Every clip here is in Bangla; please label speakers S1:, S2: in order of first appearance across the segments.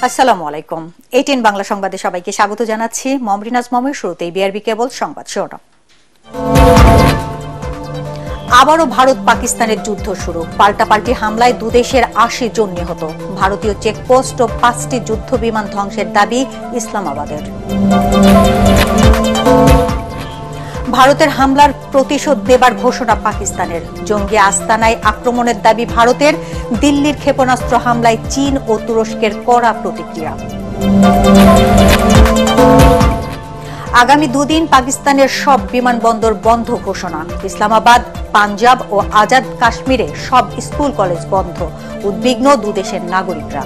S1: আসসালামু আলাইকুম। 18 বাংলা সংবাদে সবাইকে স্বাগত জানাচ্ছি। মমরিনাজ মমের শুরুতেই বিআরবি কেবল সংবাদ শিরোনাম। আবারও ভারত পাকিস্তানের যুদ্ধ শুরু। পাল্টাপাল্টি হামলায় দুদেশের 80 জন নিহত। ভারতীয় চেকপোস্ট ও 5টি যুদ্ধ বিমান ধ্বংসের দাবি ইসলামাবাদের। ভারতের হামলার প্রতিশোধ দেবার ঘোষণা পাকিস্তানের। জঙ্গি আস্তানায় আক্রমণের দাবি ভারতের। দিল্লির ক্ষেপণাস্ত্র হামলায় চীন ও তুরস্কের কড়া প্রতিক্রিয়া। আগামী দুদিন পাকিস্তানের সব বিমানবন্দর বন্ধ ঘোষণা। ইসলামাবাদ, পাঞ্জাব ও আজাদ কাশ্মীরে সব স্কুল কলেজ বন্ধ। উদ্বিগ্ন দুদেশের নাগরিকরা।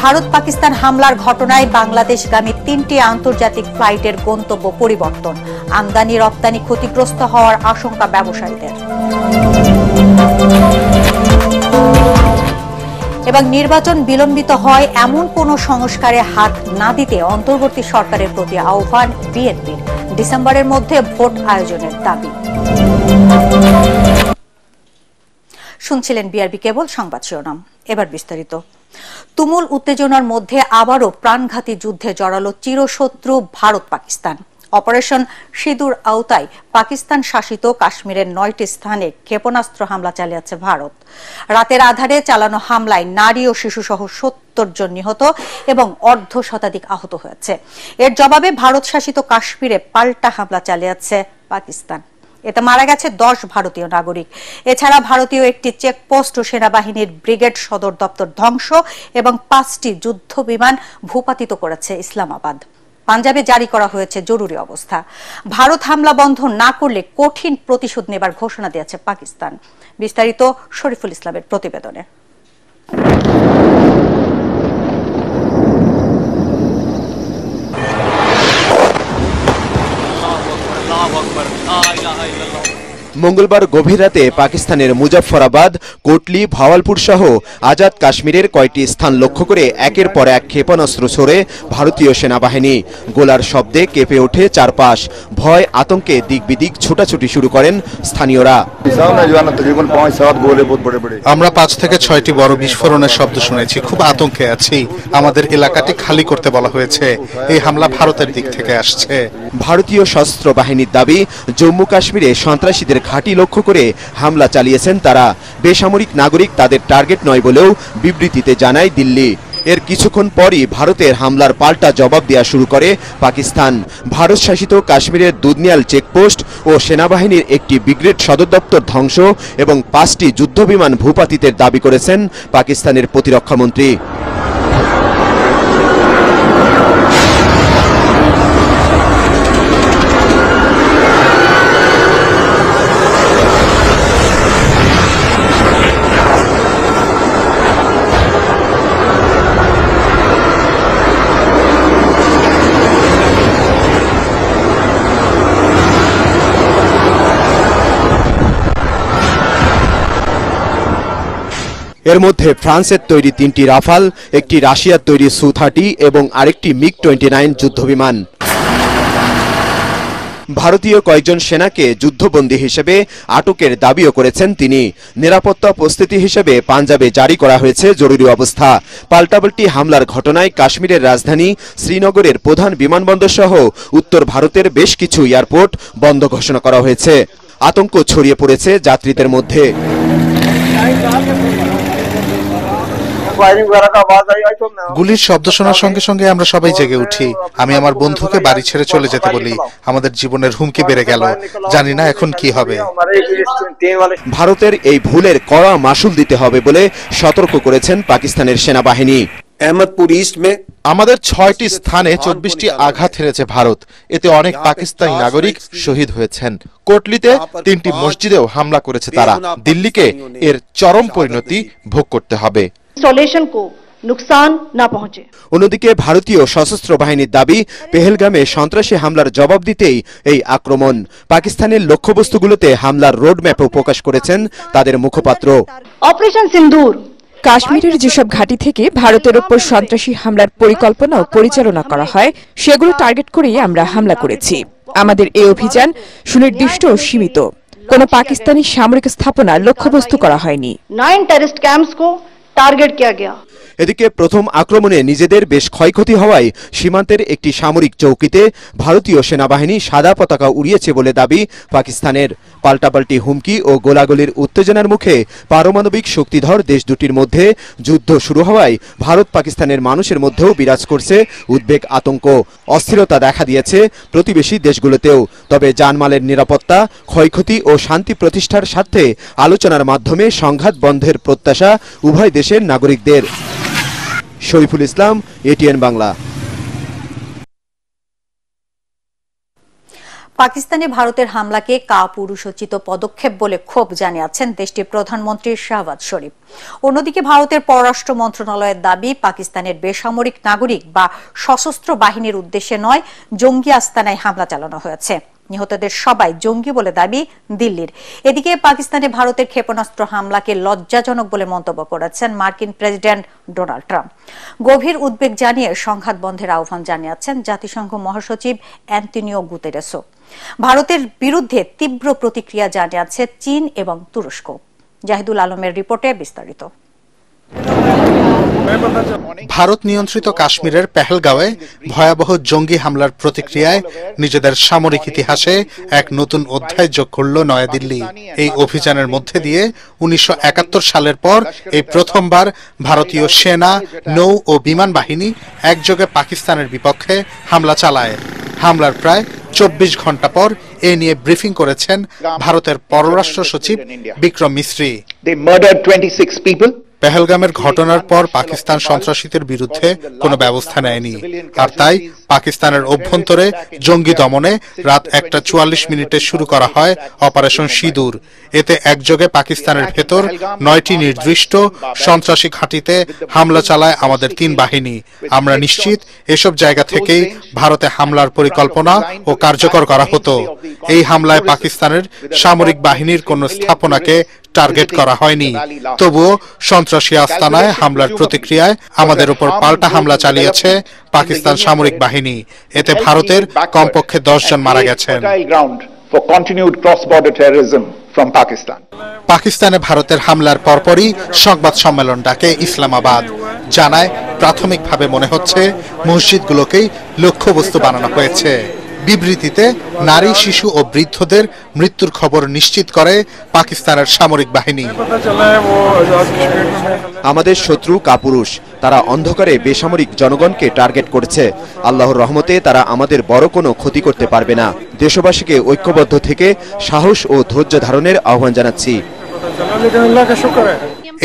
S1: ভারত পাকিস্তান হামলার ঘটনায় বাংলাদেশগামী 3টি আন্তর্জাতিক ফ্লাইটের গন্তব্য পরিবর্তন। আমদানি রপ্তানি ক্ষতিগ্রস্ত হওয়ার আশঙ্কা ব্যবসায়ীদের। এবং নির্বাচন বিলম্বিত হয় এমন কোন সংস্কারে হাত না দিতে অন্তর্বর্তী সরকারের প্রতি আহ্বান বিএনপির। ডিসেম্বরের মধ্যে ভোট আয়োজনের দাবি। শুনছিলেন বিআরবি কেবল সংবাদ শিরোনাম। এবার বিস্তারিত। তুমুল উত্তেজনার মধ্যে আবারও প্রাণঘাতী যুদ্ধে জড়ালো চিরশত্রু ভারত পাকিস্তান। অপারেশন সিঁদুর আওতায় পাকিস্তান শাসিত কাশ্মীরের 9টি স্থানে ক্ষেপণাস্ত্র হামলা চালিয়েছে ভারত। রাতের আধারে চালানো হামলায় নারী ও শিশুসহ 70 জন নিহত এবং অর্ধশতাধিক আহত হয়েছে। এর জবাবে ভারত শাসিত কাশ্মীরে পাল্টা হামলা চালিয়েছে পাকিস্তান। এতে মারা গেছে 10 ভারতীয় নাগরিক। এছাড়া ভারতীয় একটি চেকপোস্ট ও সেনাবাহিনীর ব্রিগেড সদর দপ্তর ধ্বংস এবং 5টি যুদ্ধ বিমান ভূপাতিত করেছে ইসলামাবাদ। পাঞ্জাবে জারি করা হয়েছে জরুরি অবস্থা। ভারত হামলা বন্ধ না করলে কঠিন প্রতিশোধ নেবার ঘোষণা দিয়েছে পাকিস্তান। বিস্তারিত শরীফুল ইসলামের প্রতিবেদনে।
S2: মঙ্গলবার গভীর রাতে পাকিস্তানের মুজফফরাবাদ, কোটলি, ভাওয়ালপুর সহ আজাদ কাশ্মীরের কয়েকটি স্থান লক্ষ্য করে একের পর এক ক্ষেপণাস্ত্র ছোড়ে ভারতীয় সেনাবাহিনী। গোলার শব্দে কেঁপে ওঠে চারপাশ। ভয় আতঙ্কে দিক বিদিক ছোটাছুটি শুরু করেন স্থানীয়রা।
S3: আমরা 5 থেকে 6টি বড় বিস্ফোরণের শব্দ শুনেছি। খুব আতঙ্কে আছি। আমাদের এলাকাটি খালি করতে বলা হয়েছে। এই হামলা ভারতের দিক থেকে আসছে।
S2: ভারতীয় সশস্ত্র বাহিনীর দাবি, জম্মু কাশ্মীরে সন্ত্রাসীদের ঘাঁটি লক্ষ্য করে হামলা চালিয়েছেন তারা। বেসামরিক নাগরিক তাদের টার্গেট নয় বলেও বিবৃতিতে জানায় দিল্লি। এর কিছুক্ষণ পরই ভারতের হামলার পাল্টা জবাব দেওয়া শুরু করে পাকিস্তান। ভারত শাসিত কাশ্মীরের দুধনিয়াল চেকপোস্ট ও সেনাবাহিনীর একটি ব্রিগেড সদর দপ্তর ধ্বংস এবং 5টি যুদ্ধবিমান ভূপাতিতের দাবি করেছেন পাকিস্তানের প্রতিরক্ষামন্ত্রী। এর মধ্যে ফ্রান্সের তৈরি 3টি রাফাল, একটি রাশিয়ার তৈরি সু-30 এবং আরেকটি মিগ-29 যুদ্ধবিমান। ভারতীয় কয়েকজন সেনাকে যুদ্ধবন্দী হিসেবে আটকের দাবিও করেছেন তিনি। নিরাপত্তা প্রস্তুতি হিসেবে পাঞ্জাবে জারি করা হয়েছে জরুরি অবস্থা। পাল্টাপাল্টি হামলার ঘটনায় কাশ্মীরের রাজধানী শ্রীনগরের প্রধান বিমানবন্দর সহ উত্তর ভারতের বেশ কিছু এয়ারপোর্ট বন্ধ ঘোষণা করা হয়েছে। আতঙ্ক ছড়িয়ে পড়েছে যাত্রীদের মধ্যে।
S3: গুলির শব্দ শোনার সঙ্গে সঙ্গে আমরা সবাই জেগে উঠি। আমি আমার বন্ধুকে বাড়ি ছেড়ে চলে যেতে বলি। আমাদের জীবনের হুমকি বেড়ে গেল। জানি না এখন কি হবে।
S2: ভারতের এই ভুলের কড়া মাসুল দিতে হবে বলে সতর্ক করেছেন পাকিস্তানের সেনাবাহিনী।
S3: আমাদের 6টি স্থানে 24টি আঘাত হেরেছে ভারত। এতে অনেক পাকিস্তানি নাগরিক শহীদ হয়েছেন। কোটলিতে 3টি মসজিদেও হামলা করেছে তারা। দিল্লিকে এর চরম পরিণতি ভোগ করতে হবে।
S2: অন্যদিকে ভারতীয় সশস্ত্র বাহিনীর দাবি, পেহেলগামে সন্ত্রাসী হামলার জবাব দিতেই এই আক্রমণ। পাকিস্তানের লক্ষ্যবস্তুগুলোতে হামলার রোডম্যাপও প্রকাশ করেছেন তাদের মুখপাত্র।
S4: অপারেশন সিন্দুর কাশ্মীরের যেসব ঘাঁটি থেকে ভারতের ওপর সন্ত্রাসী হামলার পরিকল্পনা ও পরিচালনা করা হয় সেগুলো টার্গেট করেই আমরা হামলা করেছি। আমাদের এই অভিযান সুনির্দিষ্ট ও সীমিত। কোনো পাকিস্তানি সামরিক স্থাপনা লক্ষ্যবস্তু করা হয়নি।
S5: 9 टेररिस्ट कैंप्स को टारगेट किया गया।
S2: এদিকে প্রথম আক্রমণে নিজেদের বেশ ক্ষয়ক্ষতি হওয়ায় সীমান্তের একটি সামরিক চৌকিতে ভারতীয় সেনাবাহিনী সাদা পতাকা উড়িয়েছে বলে দাবি পাকিস্তানের। পাল্টাপাল্টি হুমকি ও গোলাগুলির উত্তেজনার মুখে পারমাণবিক শক্তিধর দেশ দুটির মধ্যে যুদ্ধ শুরু হওয়ায় ভারত পাকিস্তানের মানুষের মধ্যেও বিরাজ করছে উদ্বেগ, আতঙ্ক। অস্থিরতা দেখা দিয়েছে প্রতিবেশী দেশগুলোতেও। তবে জানমালের নিরাপত্তা, ক্ষয়ক্ষতি ও শান্তি প্রতিষ্ঠার স্বার্থে আলোচনার মাধ্যমে সংঘাত বন্ধের প্রত্যাশা উভয় দেশের নাগরিকদের। শরীফুল ইসলাম, এটিএন বাংলা।
S1: পাকিস্তানে ভারতের হামলাকে কাপুরুষোচিত পদক্ষেপ বলে ক্ষোভ জানিয়েছেন দেশটির প্রধানমন্ত্রী শাহবাজ শরীফ। অন্যদিকে ভারতের পররাষ্ট্র মন্ত্রণালয়ের দাবি, পাকিস্তানের বেসামরিক নাগরিক বা সশস্ত্র বাহিনীর উদ্দেশ্যে নয়, জঙ্গি আস্তানায় হামলা চালানো হয়েছে। নিহতদের সবাই জঙ্গি বলে দাবি দিল্লির। এদিকে পাকিস্তানে ভারতের ক্ষেপণাস্ত্র হামলাকে লজ্জাজনক বলে মন্তব্য করেছেন মার্কিন প্রেসিডেন্ট ডোনাল্ড ট্রাম্প। গভীর উদ্বেগ জানিয়ে সংঘাত বন্ধের আহ্বান জানিয়েছেন জাতিসংঘ মহাসচিব অ্যান্তোনিও গুতেরেসও। ভারতের বিরুদ্ধে তীব্র প্রতিক্রিয়া জানিয়েছে চীন এবং তুরস্ক। জাহিদুল আলমের রিপোর্টে বিস্তারিত।
S6: ভারত নিয়ন্ত্রিত কাশ্মীরের পেহেলগাঁওয়ে ভয়াবহ জঙ্গি হামলার প্রতিক্রিয়ায় নিজেদের সামরিক ইতিহাসে এক নতুন অধ্যায় যোগ করল নয়াদিল্লি। এই অভিযানের মধ্যে দিয়ে 1971 সালের পর এই প্রথমবার ভারতীয় সেনা, নৌ ও বিমান বাহিনী একযোগে পাকিস্তানের বিপক্ষে হামলা চালায়। হামলার প্রায় 24 ঘন্টা পর এ নিয়ে ব্রিফিং করেছেন ভারতের পররাষ্ট্র সচিব বিক্রম মিশ্রি। পেহেলগামের ঘটনার পর পাকিস্তান সন্ত্রাসীদের বিরুদ্ধে কোনো ব্যবস্থা নেয়নি, আর তাই পাকিস্তানের অভ্যন্তরে জঙ্গি দমনে রাত 1:44 শুরু করা হয় অপারেশন সিঁদুর। এতে একযোগে পাকিস্তানের ভেতর 9টি নির্দিষ্ট সন্ত্রাসী ঘাঁটিতে হামলা চালায় আমাদের 3 বাহিনী। আমরা নিশ্চিত এসব জায়গা থেকেই ভারতে হামলার পরিকল্পনা ও কার্যকর করা হতো। এই হামলায় পাকিস্তানের সামরিক বাহিনীর কোনো স্থাপনাকে টার্গেট করা হয়নি। তবুও সন্ত্রাসী আস্তানায় হামলার প্রতিক্রিয়ায় আমাদের উপর পাল্টা হামলা চালিয়েছে পাকিস্তান সামরিক বাহিনী। এতে ভারতের কমপক্ষে 10 জন মারা গেছেন। পাকিস্তানে ভারতের হামলার পরপরই সংবাদ সম্মেলন ডাকে ইসলামাবাদ। জানায়, প্রাথমিকভাবে মনে হচ্ছে মসজিদগুলোকেই লক্ষ্যবস্তু বানানো হয়েছে। বিবৃতিতে নারী, শিশু ও বৃদ্ধদের মৃত্যুর খবর নিশ্চিত করে পাকিস্তানের সামরিক বাহিনী।
S2: আমাদের শত্রু কাপুরুষ, তারা অন্ধকারে বেসামরিক জনগণকে টার্গেট করেছে। আল্লাহর রহমতে তারা আমাদের বড় কোনো ক্ষতি করতে পারবে না। দেশবাসীকে ঐক্যবদ্ধ থেকে সাহস ও ধৈর্য ধারণের আহ্বান জানাচ্ছি।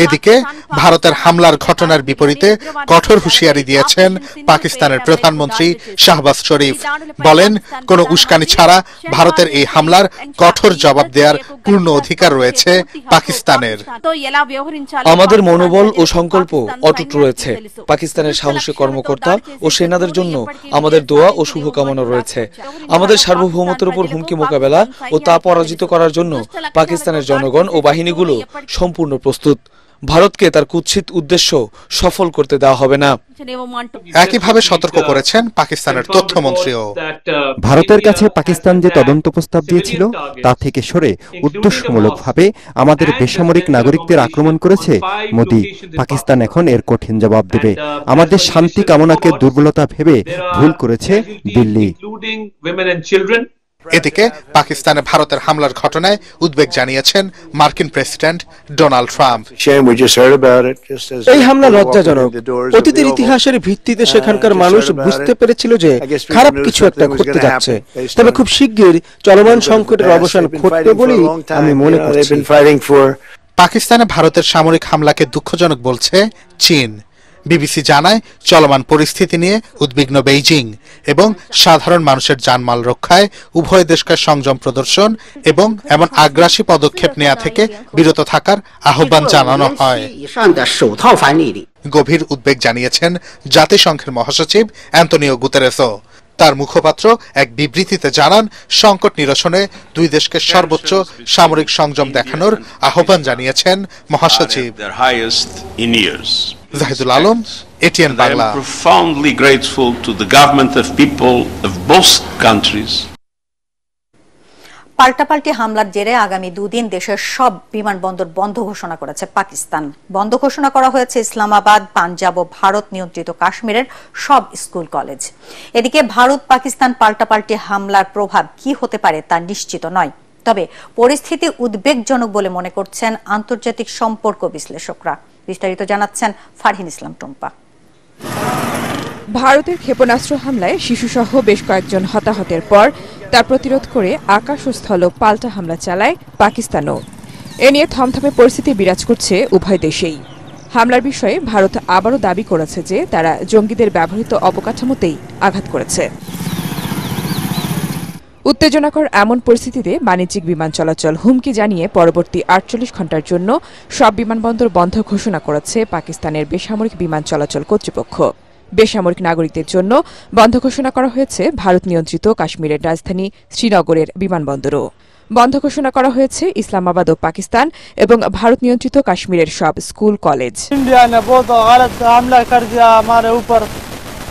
S6: এদিকে ভারতের হামলার ঘটনার বিপরীতে কঠোর হুঁশিয়ারি দিয়েছেন পাকিস্তানের প্রধানমন্ত্রী শাহবাজ শরীফ। বলেন, কোনো উস্কানি ছাড়া ভারতের এই হামলার কঠোর জবাব দেওয়ার পূর্ণ অধিকার রয়েছে পাকিস্তানের।
S7: আমাদের মনোবল ও সংকল্প অটুট রয়েছে। পাকিস্তানের সাহসী কর্মকর্তা ও সেনাদের জন্য আমাদের দোয়া ও শুভকামনা রয়েছে। আমাদের সার্বভৌমত্বের উপর হুমকি মোকাবেলা ও তা পরাজিত করার জন্য পাকিস্তানের জনগণ ও বাহিনীগুলো সম্পূর্ণ প্রস্তুত। ভারতকে তার কুৎসিত উদ্দেশ্য সফল করতে দেওয়া হবে না।
S6: একইভাবে সতর্ক করেছেন পাকিস্তানের তথ্যমন্ত্রীও।
S8: ভারতের কাছে পাকিস্তান যে তদন্ত প্রস্তাব দিয়েছিল তা থেকে সরে উদ্দেশ্যমূলকভাবে আমাদের বেসামরিক নাগরিকদের আক্রমণ করেছে মোদি। পাকিস্তান এখন এর কঠিন জবাব দেবে। আমাদের শান্তি কামনাকে দুর্বলতা ভেবে ভুল করেছে দিল্লি।
S6: এদিকে পাকিস্তানে ভারতের হামলার ঘটনায় উদ্বেগ জানিয়েছেন মার্কিন প্রেসিডেন্ট ডোনাল্ড ট্রাম্প।
S9: এই হামলা লজ্জাজনক। অতীতের ইতিহাসের ভিত্তিতে সেখানকার মানুষ বুঝতে পেরেছিল যে খারাপ কিছু একটা ঘটতে যাচ্ছে। তবে খুব শিগগির চলমান সংকটের অবসান ঘটবে বলেই আমি মনে করছি।
S6: পাকিস্তানে ভারতের সামরিক হামলাকে দুঃখজনক বলছে চীন। বিবিসি জানায়, চলমান পরিস্থিতি নিয়ে উদ্বিগ্ন বেইজিং এবং সাধারণ মানুষের জানমাল রক্ষায় উভয় দেশকে সংযম প্রদর্শন এবং এমন আগ্রাসী পদক্ষেপ নেওয়া থেকে বিরত থাকার আহ্বান জানানো হয়। গভীর উদ্বেগ জানিয়েছেন জাতিসংঘের মহাসচিব অ্যান্তোনিও গুতেরেসও। তার মুখপাত্র এক বিবৃতিতে জানান, সংকট নিরসনে দুই দেশকে সর্বোচ্চ সামরিক সংযম দেখানোর আহ্বান জানিয়েছেন মহাসচিব। জাহিদুল আলম, এটিএন বাংলা।
S1: পাল্টাপাল্টি হামলার জেরে আগামী দুদিন দেশের সব বিমানবন্দর বন্ধ ঘোষণা করেছে পাকিস্তান। বন্ধ ঘোষণা করা হয়েছে ইসলামাবাদ, পাঞ্জাব ও ভারত নিয়ন্ত্রিত কাশ্মীরের সব স্কুল কলেজ। এদিকে ভারত পাকিস্তান পাল্টাপাল্টি হামলার প্রভাব কি হতে পারে তা নিশ্চিত নয়, তবে পরিস্থিতি উদ্বেগজনক বলে মনে করছেন আন্তর্জাতিক সম্পর্ক বিশ্লেষকরা। বিস্তারিত জানাচ্ছেন ফারহিন ইসলাম টুম্পা।
S4: ভারতের ক্ষেপণাস্ত্র হামলায় শিশুসহ বেশ কয়েকজন হতাহতের পর তা প্রতিরোধ করে আকাশ ও স্থল পাল্টা হামলা চালায় পাকিস্তানও। এ নিয়ে থমথমে পরিস্থিতি বিরাজ করছে উভয় দেশেই। হামলার বিষয়ে ভারত আবারও দাবি করেছে যে তারা জঙ্গিদের ব্যবহৃত অবকাঠামোতেই আঘাত করেছে। উত্তেজনাকর এমন পরিস্থিতিতে বাণিজ্যিক বিমান চলাচল হুমকি জানিয়ে পরবর্তী ৪৮ ঘণ্টার জন্য সব বিমানবন্দর বন্ধ ঘোষণা করেছে পাকিস্তানের বেসামরিক বিমান চলাচল কর্তৃপক্ষ। বেসামরিক নাগরিকদের জন্য বন্ধ ঘোষণা করা হয়েছে ভারত নিয়ন্ত্রিত কাশ্মীরের রাজধানী শ্রীনগরের বিমানবন্দরও। বন্ধ ঘোষণা করা হয়েছে ইসলামাবাদ ও পাকিস্তান এবং ভারত নিয়ন্ত্রিত কাশ্মীরের সব স্কুল কলেজ।
S5: इंडिया ने बहुत गलत हमला कर दिया हमारे ऊपर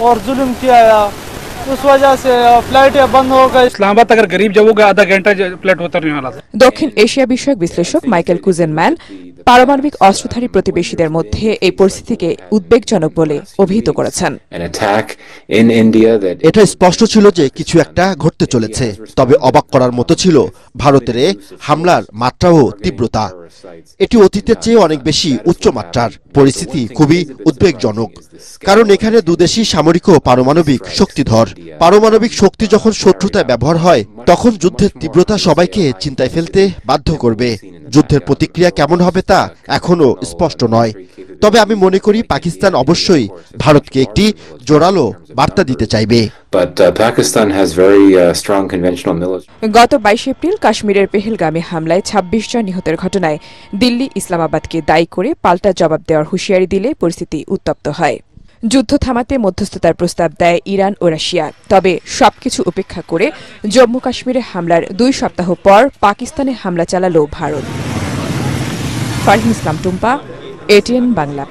S5: और जुल्म किया, उस वजह से फ्लाइटें बंद हो गई।
S10: इस्लामाबाद अगर गरीब जाओगे आधा घंटा फ्लाइट उतरने वाला था।
S4: দক্ষিণ এশিয়া বিষয়ক বিশ্লেষক মাইকেল কুজেনম্যান পারমাণবিক অস্ত্রধারী প্রতিবেশীদের মধ্যে এই পরিস্থিতিকে উদ্বেগজনক বলে অভিহিত করেছেন।
S11: এটা স্পষ্ট ছিল যে কিছু একটা ঘটতে চলেছে, তবে অবাক করার মতো ছিল ভারতের হামলার মাত্রা ও তীব্রতা। এটি অতীতের চেয়ে অনেক বেশি উচ্চমাত্রার। পরিস্থিতি খুবই উদ্বেগজনক, কারণ এখানে দুদেশই সামরিক ও পারমাণবিক শক্তিধর। পারমাণবিক শক্তি যখন শত্রুতায় ব্যবহার হয় তখন যুদ্ধের তীব্রতা সবাইকে চিন্তায় ফেলতে বাধ্য করবে। যুদ্ধের প্রতিক্রিয়া কেমন হবে তা এখনো স্পষ্ট নয়, তবে আমি মনে করি পাকিস্তান অবশ্যই ভারতকে একটি জোরালো বার্তা দিতে চাইবে।
S4: গত ২২ এপ্রিল কাশ্মীরের পেহেলগামে হামলায় ২৬ জন নিহতের ঘটনায় দিল্লি ইসলামাবাদকে দায়ী করে পাল্টা জবাব দেওয়ার হুঁশিয়ারি দিলে পরিস্থিতি উত্তপ্ত হয়। যুদ্ধ থামাতে মধ্যস্থতার প্রস্তাব দেয় ইরান ও রাশিয়া, তবে সবকিছু উপেক্ষা করে জম্মু কাশ্মীরে হামলার ২ সপ্তাহ পর পাকিস্তানে হামলা চালালো ভারত। ফারহিন ইসলাম টুম্পা, এটিএন বাংলা।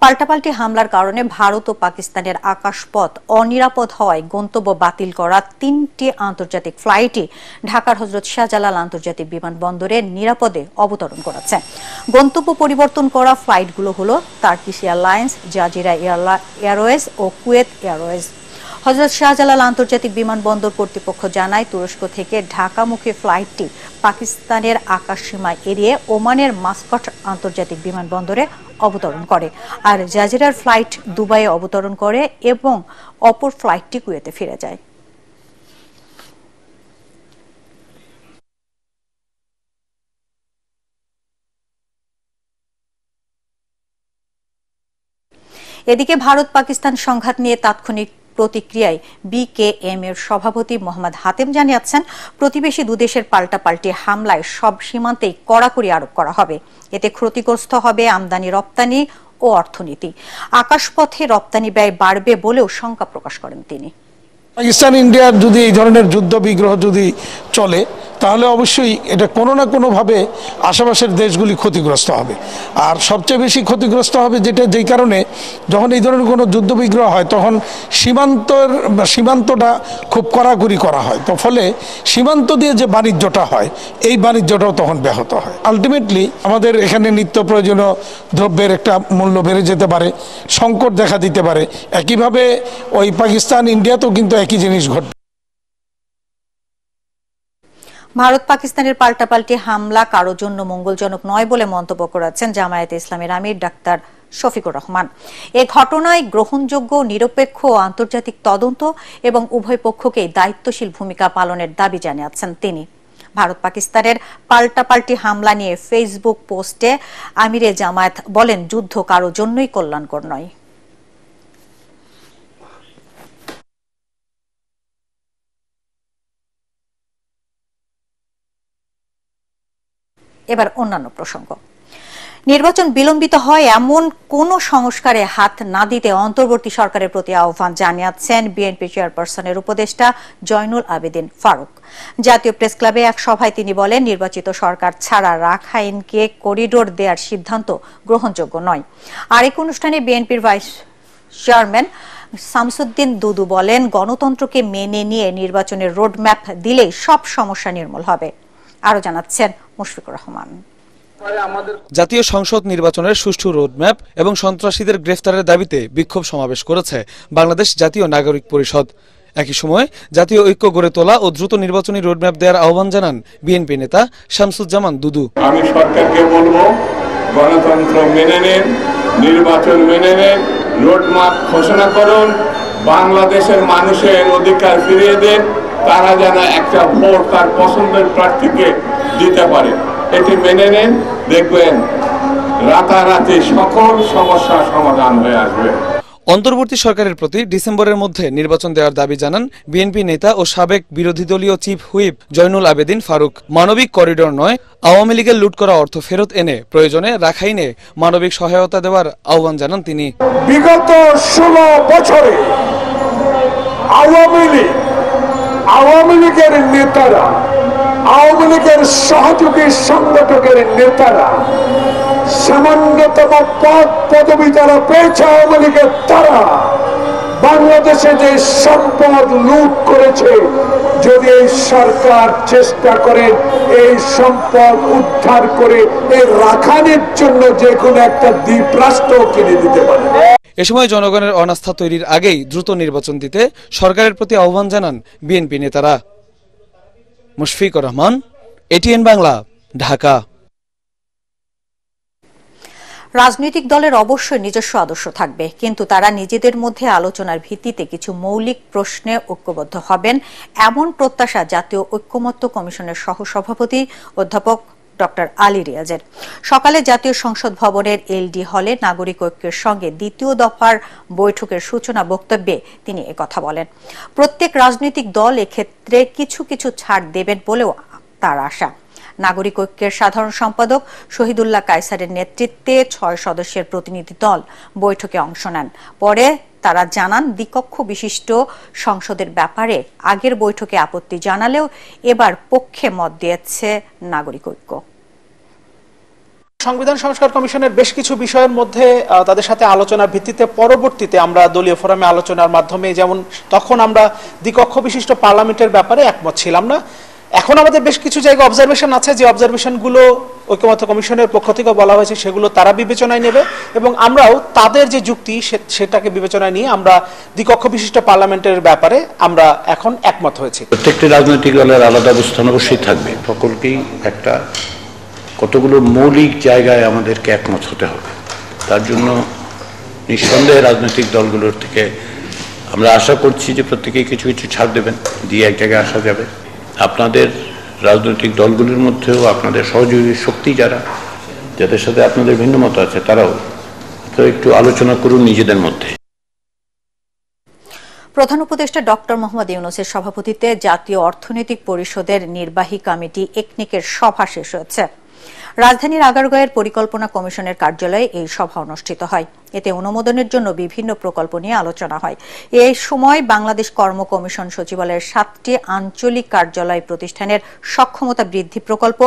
S1: পাল্টাপাল্টি হামলার কারণে ভারত ও পাকিস্তানের আকাশপথ অনিরাপদ হওয়ায় গন্তব্য বাতিল করা ৩টি আন্তর্জাতিক ফ্লাইটই ঢাকার হযরত শাহজালাল আন্তর্জাতিক বিমানবন্দরে নিরাপদে অবতরণ করেছে। গন্তব্য পরিবর্তন করা ফ্লাইটগুলো হলো টার্কিশ এয়ারলাইন্স, জাজিরা এয়ারওয়েজ ও কুয়েত এয়ারওয়েজ। হযরত শাহজালাল আন্তর্জাতিক বিমানবন্দর কর্তৃপক্ষ জানায়, তুরস্ক থেকে ঢাকামুখী ফ্লাইটটি পাকিস্তানের আকাশসীমা এড়িয়ে ওমানের মাস্কট আন্তর্জাতিক বিমানবন্দরে অবতরণ করে, আর জাজিরার ফ্লাইট দুবাইয়ে অবতরণ করে এবং অপর ফ্লাইটটি কুয়েতে ফিরে যায়। এদিকে ভারত পাকিস্তান সংঘাত নিয়ে তাৎক্ষণিক প্রতিক্রিয়ায় বিকেএম এর সভাপতি মোহাম্মদ হাতেম জানিয়েছেন, প্রতিবেশী দুদেশের পাল্টাপাল্টি হামলায় সব সীমান্তেই কড়াকড়ি আরোপ করা হবে। এতে ক্ষতিগ্রস্ত হবে আমদানি রপ্তানি ও অর্থনীতি। আকাশপথে রপ্তানি ব্যয় বাড়বে বলেও শঙ্কা প্রকাশ করেন তিনি।
S12: পাকিস্তান ইন্ডিয়ার যদি এই ধরনের যুদ্ধ বিগ্রহ যদি চলে তাহলে অবশ্যই এটা কোনো না কোনোভাবে আশেপাশের দেশগুলি ক্ষতিগ্রস্ত হবে। আর সবচেয়ে বেশি ক্ষতিগ্রস্ত হবে যেই কারণে যখন এই ধরনের কোনো যুদ্ধ বিগ্রহ হয় তখন সীমান্তটা খুব কড়াকড়ি করা হয়, তো ফলে সীমান্ত দিয়ে যে বাণিজ্যটা হয় এই বাণিজ্যটাও তখন ব্যাহত হয়। আলটিমেটলি আমাদের এখানে নিত্য প্রয়োজনীয় দ্রব্যের একটা মূল্য বেড়ে যেতে পারে, সংকট দেখা দিতে পারে। একইভাবে ওই পাকিস্তান ইন্ডিয়াতেও কিন্তু একই জিনিস ঘটবে।
S1: ভারত পাকিস্তানের পাল্টাপাল্টি হামলা কারোর জন্য মঙ্গলজনক নয় বলে মন্তব্য করেছেন জামায়াতে ইসলামের আমির ডাক্তার শফিকুর রহমান। এ ঘটনায় গ্রহণযোগ্য, নিরপেক্ষ ও আন্তর্জাতিক তদন্ত এবং উভয় পক্ষকেই দায়িত্বশীল ভূমিকা পালনের দাবি জানিয়েছেন তিনি। ভারত পাকিস্তানের পাল্টাপাল্টি হামলা নিয়ে ফেসবুক পোস্টে আমিরে জামায়াত বলেন, যুদ্ধ কারোর জন্যই কল্যাণকর নয়। এবার অন্যান্য প্রসঙ্গ। নির্বাচন বিলম্বিত হয় এমন কোন সংস্কারে হাত না দিতে অন্তর্বর্তী সরকারের প্রতি আহ্বান জানিয়েছেন বিএনপি চেয়ারপারসনের উপদেষ্টা জয়নুল আবেদিন ফারুক। জাতীয় প্রেস ক্লাবে এক সভায় তিনি বলেন, নির্বাচিত সরকার ছাড়া রাখাইনকে করিডোর দেওয়ার সিদ্ধান্ত গ্রহণযোগ্য নয়। আরেক অনুষ্ঠানে বিএনপির ভাইস চেয়ারম্যান শামসুদ্দিন দুদু বলেন, গণতন্ত্রকে মেনে নিয়ে নির্বাচনের রোডম্যাপ দিলেই সব সমস্যা নির্মূল হবে। আরো জানাচ্ছেন মুশফিকুর রহমান।
S7: জাতীয় সংসদ নির্বাচনের সুষ্ঠু রোডম্যাপ এবং সন্ত্রাসীদের গ্রেফতারের দাবিতে বিক্ষোভ সমাবেশ করেছে বাংলাদেশ জাতীয় নাগরিক পরিষদ। একই সময় জাতীয় ঐক্য গড়ে তোলা ও দ্রুত নির্বাচনী রোডম্যাপ দেওয়ার আহ্বান জানান বিএনপি নেতা শামসুজ্জামান দুদু।
S13: আমি সরকারকে বলবো, গণতন্ত্র মেনে নেন, নির্বাচন মেনে নেন, রোডম্যাপ ঘোষণা করুন, বাংলাদেশের মানুষের অধিকার ফিরিয়ে দেন, তারা যেন একটা ভোট তার পছন্দের প্রার্থীকে দিতে পারে। এটি মেনে নেন, দেখবেন রাতারাতি সকল সমস্যার সমাধান হয়ে আসবে।
S7: অন্তর্বর্তী সরকারের প্রতি ডিসেম্বরের মধ্যে নির্বাচন দেওয়ার দাবি জানান বিএনপি নেতা ও সাবেক বিরোধী দলীয় চিফ হুইপ জয়নুল আবেদিন ফারুক। মানবিক করিডোর নয়, আওয়ামী লীগের লুট করা অর্থ ফেরত এনে প্রয়োজনে রাখাইনে মানবিক সহায়তা দেওয়ার আহ্বান জানান তিনি।
S12: বিগত 16 বছরে আওয়ামী লীগের নেতারা, আওয়ামী লীগের সহযোগী সংগঠকের নেতারা সামান্যতম পদ পদবি যারা পেয়েছে আওয়ামী লীগের, তারা বাংলাদেশে যে সম্পদ লুট করেছে, যদি এই সরকার চেষ্টা করে এই সম্পদ উদ্ধার করে এই রাখানের জন্য যে কোনো একটা দ্বীপ রাষ্ট্র কিনে দিতে পারে।
S7: এ সময় জনগণের অনাস্থা তৈরির আগেই দ্রুত নির্বাচন দিতে সরকারের প্রতি আহ্বান জানান বিএনপি নেতারা। মুশফিকুর রহমান, এটিএন বাংলা, ঢাকা।
S1: রাজনৈতিক দলের অবশ্যই নিজস্ব আদর্শ থাকবে, কিন্তু তারা নিজেদের মধ্যে আলোচনার ভিত্তিতে কিছু মৌলিক প্রশ্নে ঐক্যবদ্ধ হবেন, এমন প্রত্যাশা জাতীয় ঐক্যমত্য কমিশনের সহসভাপতি অধ্যাপক ডক্টর আলী রিয়াজের। সকালে জাতীয় সংসদ ভবনের এলডি হলে নাগরিক ঐক্যের সঙ্গে দ্বিতীয় দফার বৈঠকের সূচনা বক্তব্যে তিনি একথা বলেন। প্রত্যেক রাজনৈতিক দল এক্ষেত্রে কিছু কিছু ছাড় দেবেন বলেও তার আশা। নাগরিক ঐক্যের সাধারণ সম্পাদক শহীদুল্লাহ কায়সারের নেতৃত্বে 6 সদস্যের প্রতিনিধি দল বৈঠকে অংশ নেন। পরে তারা জানান, দ্বিকক্ষ বিশিষ্ট সংসদের ব্যাপারে আগের বৈঠকে আপত্তি জানালেও এবার পক্ষে মত দিয়েছে নাগরিক ঐক্য।
S14: সংবিধান সংস্কার কমিশনের বেশ কিছু বিষয়ের মধ্যে তাদের সাথে আলোচনার ভিত্তিতে পরবর্তীতে আমরা দলীয় ফোরামে আলোচনার মাধ্যমে, যেমন তখন আমরা দ্বিকক্ষ বিশিষ্ট পার্লামেন্টের ব্যাপারে একমত ছিলাম না। এখন আমাদের বেশ কিছু জায়গায় অবজারভেশন আছে, যে অবজারভেশনগুলো ঐক্যমত্য কমিশনের পক্ষ থেকে বলা হয়েছে সেগুলো তারা বিবেচনায় নেবে, এবং আমরাও তাদের যে যুক্তি সেটাকে বিবেচনায় নিয়ে আমরা দ্বিকক্ষ বিশিষ্ট পার্লামেন্টের ব্যাপারে আমরা এখন একমত হয়েছি।
S15: প্রত্যেকটি রাজনৈতিক দলের আলাদা অবস্থান অবশ্যই থাকবে, সকলকেই একটা কতগুলো মৌলিক জায়গায় আমাদেরকে একমত হতে হবে। তার জন্য নিঃসন্দেহে রাজনৈতিক দলগুলোর থেকে আমরা আশা করছি যে প্রত্যেকেই কিছু কিছু ছাড় দেবেন, দিয়ে এক জায়গায় আসা যাবে। আপনাদের রাজনৈতিক দলগুলির মধ্যেও আপনাদের সহযোগী শক্তি যাদের সাথে আপনাদের ভিন্ন মত আছে, তারাও তো একটু আলোচনা করুন নিজেদের মধ্যে।
S1: প্রধান উপদেষ্টা ডক্টর মোহাম্মদ ইউনূসের সভাপতিত্বে জাতীয় অর্থনৈতিক পরিষদের নির্বাহী কমিটি একনিকের সভা শেষ হয়েছে। রাজধানীর আগারগাঁওয়ের পরিকল্পনা কমিশনের কার্যালয়ে এই সভা অনুষ্ঠিত হয়। এতে অনুমোদনের জন্য বিভিন্ন প্রকল্প নিয়ে আলোচনা হয়। এই সময় বাংলাদেশ কর্ম কমিশন সচিবালয়ের 7টি আঞ্চলিক কার্যালয় প্রতিষ্ঠানের সক্ষমতা বৃদ্ধি প্রকল্প,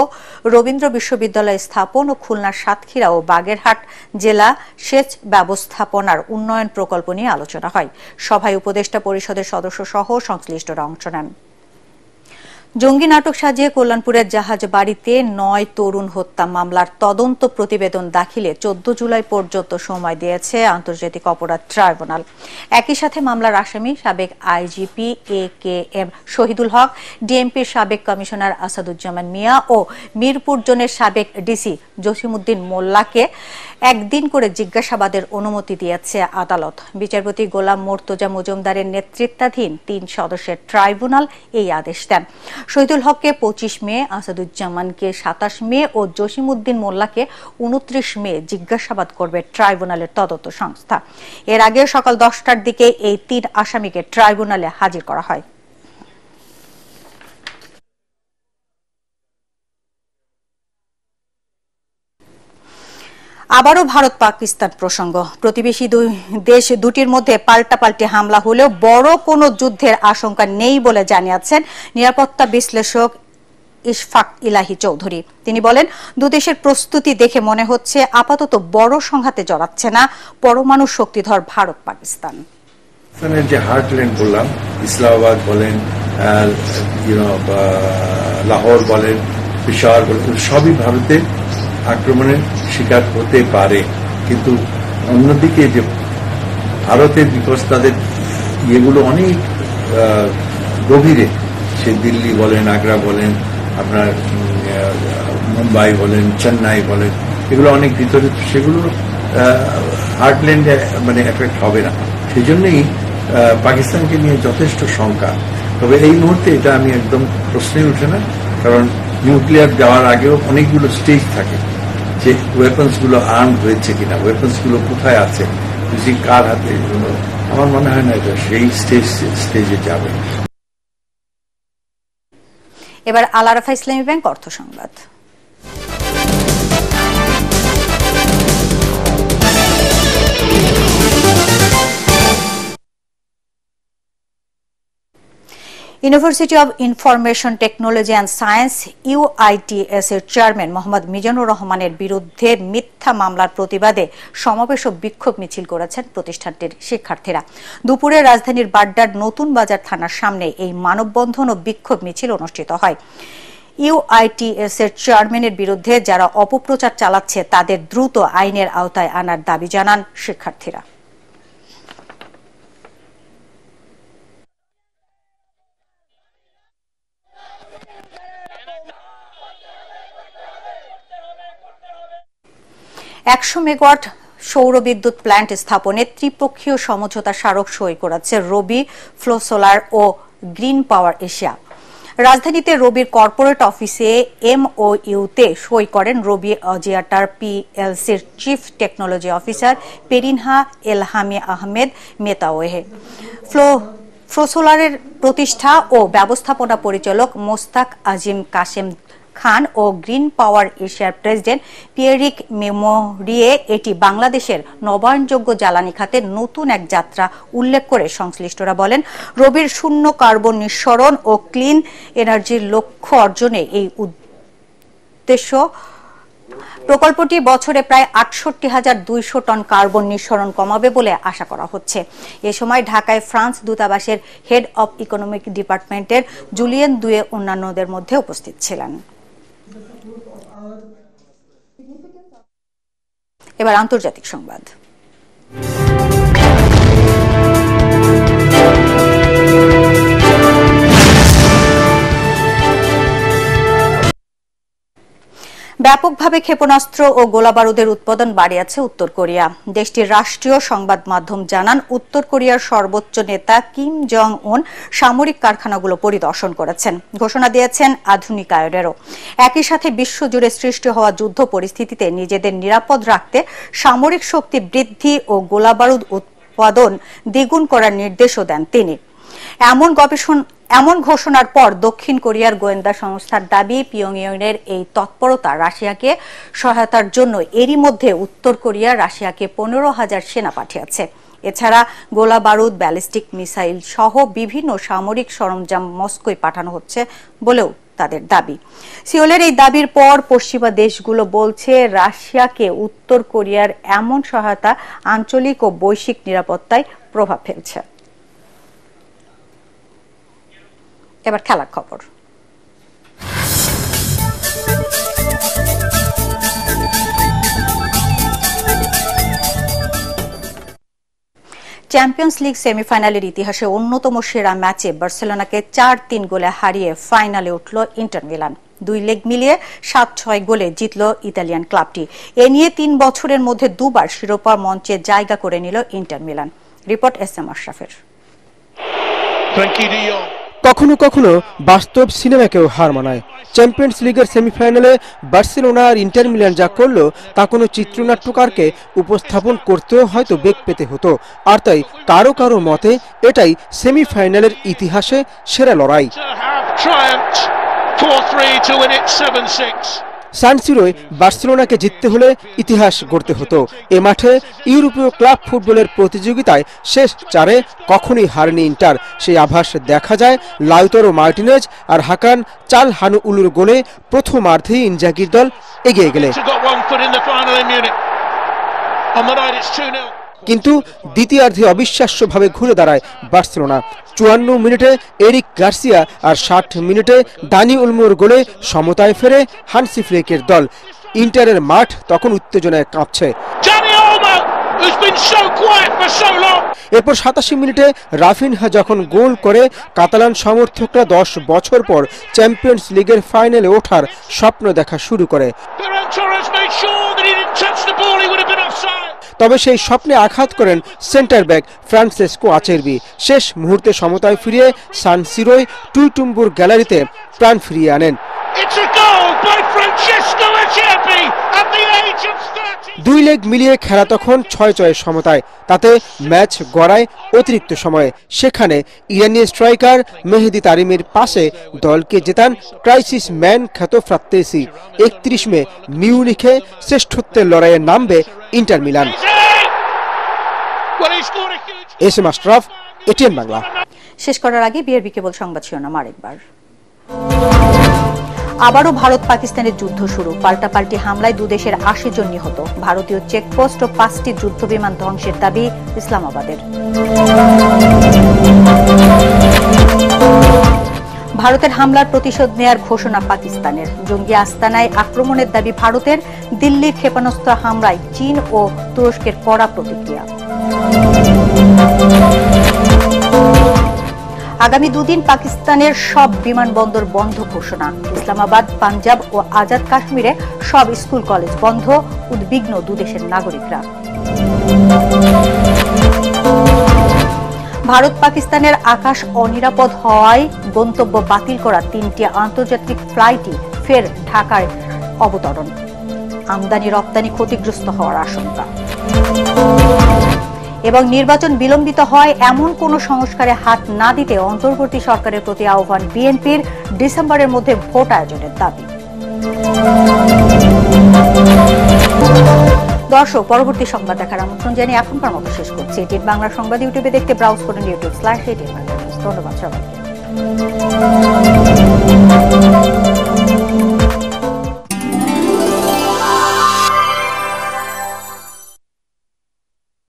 S1: রবীন্দ্র বিশ্ববিদ্যালয় স্থাপন ও খুলনার সাতক্ষীরা ও বাগেরহাট জেলা সেচ ব্যবস্থাপনার উন্নয়ন প্রকল্প নিয়ে আলোচনা হয়। সভায় উপদেষ্টা পরিষদের সদস্য সহ সংশ্লিষ্টরা অংশ নেন। জঙ্গি নাটক সাজিয়ে কল্যাণপুরের জাহাজ বাড়িতে 9 তরুণ হত্যা মামলার তদন্ত প্রতিবেদন দাখিলে 14 জুলাই পর্যন্ত সময় দিয়েছে আন্তর্জাতিক অপরাধ ট্রাইব্যুনাল। একই সাথে মামলার আসামি সাবেক আইজিপি AKM শহীদুল হক, ডিএমপির সাবেক কমিশনার আসাদুজ্জামান মিয়া ও মিরপুর জোনের সাবেক ডিসি জসিমউদ্দিন মোল্লাকে একদিন করে জিজ্ঞাসাবাদের অনুমতি দিয়েছে আদালত। বিচারপতি গোলাম মুর্তজা মজুমদারের নেতৃত্বাধীন 3 সদস্যের ট্রাইব্যুনাল এই আদেশ দেন। শহীদুল হককে 25 মে, আসাদুজ্জামানকে 27 মে ও জসিমউদ্দিন মোল্লাকে 29 মে জিজ্ঞাসাবাদ করবে ট্রাইব্যুনালের তদন্ত সংস্থা। এর আগে সকাল 10টার দিকে এই 3 আসামিকে ট্রাইব্যুনালে হাজির করা হয়। আবারও ভারত পাকিস্তান প্রসঙ্গ। প্রতিবেশী দেশ দুটির মধ্যে পাল্টাপাল্টি হামলা হলেও বড় কোনো যুদ্ধের আশঙ্কা নেই বলে জানিয়েছেন নিরাপত্তা বিশ্লেষক ইশফাক ইলাহি চৌধুরী। তিনি বলেন, দুদেশের প্রস্তুতি দেখে মনে হচ্ছে আপাতত বড় সংঘাতে জড়াচ্ছে না পরমাণু শক্তিধর ভারত পাকিস্তান।
S16: যে হার্টল্যান্ড বললাম, ইসলামাবাদ বলেন, লাহোর বলেন, পেশাওয়ার বলেন, সবই ভারতের আক্রমণের শিকার হতে পারে। কিন্তু অন্যদিকে যে ভারতের বিকজ তাদের ইয়েগুলো অনেক গভীরে, সে দিল্লি বলেন, আগ্রা বলেন, আপনার মুম্বাই বলেন, চেন্নাই বলেন, এগুলো অনেক ভিতরে, সেগুলো হার্টল্যান্ডে মানে এফেক্ট হবে না। সেই জন্যই পাকিস্তানকে নিয়ে যথেষ্ট শঙ্কা। তবে এই মুহূর্তে এটা আমি একদম প্রশ্নই উঠে না, কারণ নিউক্লিয়ার যাওয়ার আগেও অনেকগুলো স্টেজ থাকে, যে ওয়েপন্স গুলো আর্ম হয়েছে কিনা, ওয়েপন্স গুলো কোথায় আছে, কার হাতে, আমার মনে হয় না এটা সেই স্টেজে যাবে।
S1: এবার আল আরাফা ইসলামী ব্যাংক অর্থ সংবাদ। University of information technology and science UITS এর চেয়ারম্যান মোহাম্মদ মিজানুর রহমানের বিরুদ্ধে মিথ্যা মামলার প্রতিবাদে সমাবেশ ও বিক্ষোভ মিছিল করেছেন প্রতিষ্ঠানটির শিক্ষার্থীরা। দুপুরে রাজধানীর বাড্ডার নতুন বাজার থানার সামনে এই মানববন্ধন ও বিক্ষোভ মিছিল অনুষ্ঠিত হয়। ইউআইটিএস এর চেয়ারম্যানের বিরুদ্ধে যারা অপপ্রচার চালাচ্ছে তাদের দ্রুত আইনের আওতায় আনার দাবি জানান শিক্ষার্থীরা। একশো মেগাওয়াট সৌর বিদ্যুৎ প্ল্যান্ট স্থাপনে ত্রিপক্ষীয় সমঝোতা স্মারক সই করেছে রবি, ফ্লো সোলার ও গ্রিন পাওয়ার এশিয়া। রাজধানীতে রবির কর্পোরেট অফিসে এমওইউতে সই করেন রবি অজিয়াটার পিএলসির chief technology officer Perinha Elhami Ahmed Metawehe. Flow সোলারের প্রতিষ্ঠা ও ব্যবস্থাপনা পরিচালক মোস্তাক আজিম কাশেম খান ও গ্রিন পাওয়ার এশিয়ার প্রেসিডেন্ট পিয়েরিক মেমোরিয়ে এটি বাংলাদেশের নবায়নযোগ্য জ্বালানি খাতে নতুন এক যাত্রা উল্লেখ করে সংশ্লিষ্টরা বলেন, রবির শূন্য কার্বন নিঃসরণ ও ক্লিন এনার্জির লক্ষ্য অর্জনে এই উদ্দেশ্য। প্রকল্পটি বছরে প্রায় ৬৮,২০০ টন কার্বন নিঃসরণ কমাবে বলে আশা করা হচ্ছে। এ সময় ঢাকায় ফ্রান্স দূতাবাসের হেড অব ইকোনমিক ডিপার্টমেন্টের জুলিয়েন দুয়ে অন্যান্যদের মধ্যে উপস্থিত ছিলেন। এবার আন্তর্জাতিক সংবাদ। ব্যাপকভাবে ক্ষেপণাস্ত্র ও গোলাবারুদের উৎপাদন বাড়িয়েছে উত্তর কোরিয়া। দেশটির রাষ্ট্রীয় সংবাদ মাধ্যম জানান, উত্তর কোরিয়ার সর্বোচ্চ নেতা কিম জং উন সামরিক কারখানাগুলো পরিদর্শন করেছেন, ঘোষণা দিয়েছেন আধুনিকায়নেরও। একই সাথে বিশ্বজুড়ে সৃষ্টি হওয়া যুদ্ধ পরিস্থিতিতে নিজেদের নিরাপদ রাখতে সামরিক শক্তি বৃদ্ধি ও গোলাবারুদ উৎপাদন দ্বিগুণ করার নির্দেশও দেন তিনি। এমন ঘোষণার পর দক্ষিণ কোরিয়ার গোয়েন্দা সংস্থার দাবি, পিয়ংইয়ংয়ের এই তৎপরতা রাশিয়াকে সহায়তার জন্য এরই মধ্যে উত্তর কোরিয়া রাশিয়াকে 15,000 সেনা পাঠিয়েছে। এছাড়া গোলা বারুদ, ব্যালিস্টিক মিসাইল সহ বিভিন্ন সামরিক সরঞ্জাম মস্কোয় পাঠানো হচ্ছে বলেও তাদের দাবি। সিওলের এই দাবির পর পশ্চিমা দেশগুলো বলছে, রাশিয়াকে উত্তর কোরিয়ার এমন সহায়তা আঞ্চলিক ও বৈশ্বিক নিরাপত্তায় প্রভাব ফেলছে। এবার খেলার খবর। চ্যাম্পিয়ন্স লিগ সেমিফাইনালের ইতিহাসে অন্যতম সেরা ম্যাচে বার্সেলোনাকে ৪-৩ গোলে হারিয়ে ফাইনালে উঠল ইন্টার মিলান। 2 লেগ মিলিয়ে 7-6 গোলে জিতল ইতালিয়ান ক্লাবটি। এ নিয়ে 3 বছরের মধ্যে দুবার শিরোপা মঞ্চে জায়গা করে নিল ইন্টার মিলান। Report SM আশরাফের।
S9: কখনো কখনো বাস্তব সিনেমাকেও হার মানায়। চ্যাম্পিয়ন্স লিগের সেমিফাইনালে বার্সেলোনা আর ইন্টার মিলান যা করলো তা কোনো চিত্রনাট্যকারকে উপস্থাপন করতেও হয়তো বেগ পেতে হতো। আর তাই কারো কারো মতে এটাই সেমিফাইনালের ইতিহাসে সেরা লড়াই। সান সিরোয় বার্সেলোনাকে জিততে হলে ইতিহাস গড়তে হতো। এ মাঠে ইউরোপীয় ক্লাব ফুটবলের প্রতিযোগিতায় শেষ 4-এ কখনোই হারেনি ইন্টার। সেই আভাস দেখা যায় লাউতারো মার্টিনেজ আর হাকান চালহানুউলুর গোলে প্রথমার্ধেই ইনজাগির দল এগিয়ে গেলে। কিন্তু দ্বিতীয়ার্ধে অবিশ্বাস্যভাবে ঘুরে দাঁড়ায় বার্সেলোনা। 54 মিনিটে এরিক গার্সিয়া আর 60 মিনিটে দানি উলমোর গোলে সমতায় ফেরে হানসি ফ্লিকের দল। ইন্টারের মাঠ তখন উত্তেজনায় কাঁপছে। এরপর 87 মিনিটে রাফিনহা যখন গোল করে কাতালান সমর্থকরা 10 বছর পর চ্যাম্পিয়ন্স লিগের ফাইনালে ওঠার স্বপ্ন দেখা শুরু করে। তবে সেই স্বপ্নে আঘাত করেন সেন্টার ব্যাক ফ্রান্সেসকো আচেরবি। শেষ মুহূর্তে সমতায় ফিরিয়ে সান সিরোয় টুইটুম্বুর গ্যালারিতে প্রাণ ফিরিয়ে আনেন। দুই লেগ মিলিয়ে খেলা তখন 6-6 সমতায়। তাতে ম্যাচ গড়ায় অতিরিক্ত সময়ে। সেখানে ইরানি স্ট্রাইকার মেহেদি তারিমের পাশে দলকে জেতান ক্রাইসিস ম্যান খ্যাত ফ্রাত্তেসি। 31 মে মিউনিখে শ্রেষ্ঠত্বের লড়াইয়ে নামবে Inter Milan. S M Ashraf, ATN Bangla.
S1: শেষ করার আগে বিআরবি কেবল সংবাদ শিরোনাম আরেকবার। আবারও ভারত পাকিস্তানের যুদ্ধ শুরু। পাল্টাপাল্টি হামলায় দুদেশের 80 জন নিহত। ভারতীয় চেকপোস্ট ও 5টি যুদ্ধবিমান ধ্বংসের দাবি ইসলামাবাদের। ভারতের হামলার প্রতিশোধ নেয়ার ঘোষণা পাকিস্তানের। জঙ্গি আস্তানায় আক্রমণের দাবি ভারতের। দিল্লির ক্ষেপণাস্ত্র হামলায় চীন ও তুরস্কের কড়া প্রতিক্রিয়া। আগামী দুদিন পাকিস্তানের সব বিমানবন্দর বন্ধ ঘোষণা। ইসলামাবাদ, পাঞ্জাব ও আজাদ কাশ্মীরে সব স্কুল কলেজ বন্ধ। উদ্বিগ্ন দুদেশের নাগরিকরা। ভারত পাকিস্তানের আকাশ অনিরাপদ হওয়ায় গন্তব্য বাতিল করা 3টি আন্তর্জাতিক ফ্লাইটই ফের ঢাকায় অবতরণ। আমদানি রপ্তানি ক্ষতিগ্রস্ত হওয়ার আশঙ্কা। এবং নির্বাচন বিলম্বিত হয় এমন কোন সংস্কারে হাত না দিতে অন্তর্বর্তী সরকারের প্রতি আহ্বান বিএনপির। ডিসেম্বরের মধ্যে ভোট আয়োজনের দাবি। দর্শক, পরবর্তী সংবাদ দেখার আমন্ত্রণ জানিয়ে এখনকার মতো শেষ করছি। এটিএন বাংলা সংবাদ ইউটিউবে দেখতে ব্রাউজ করুন youtube/এটিএন বাংলা। ধন্যবাদ সবাইকে।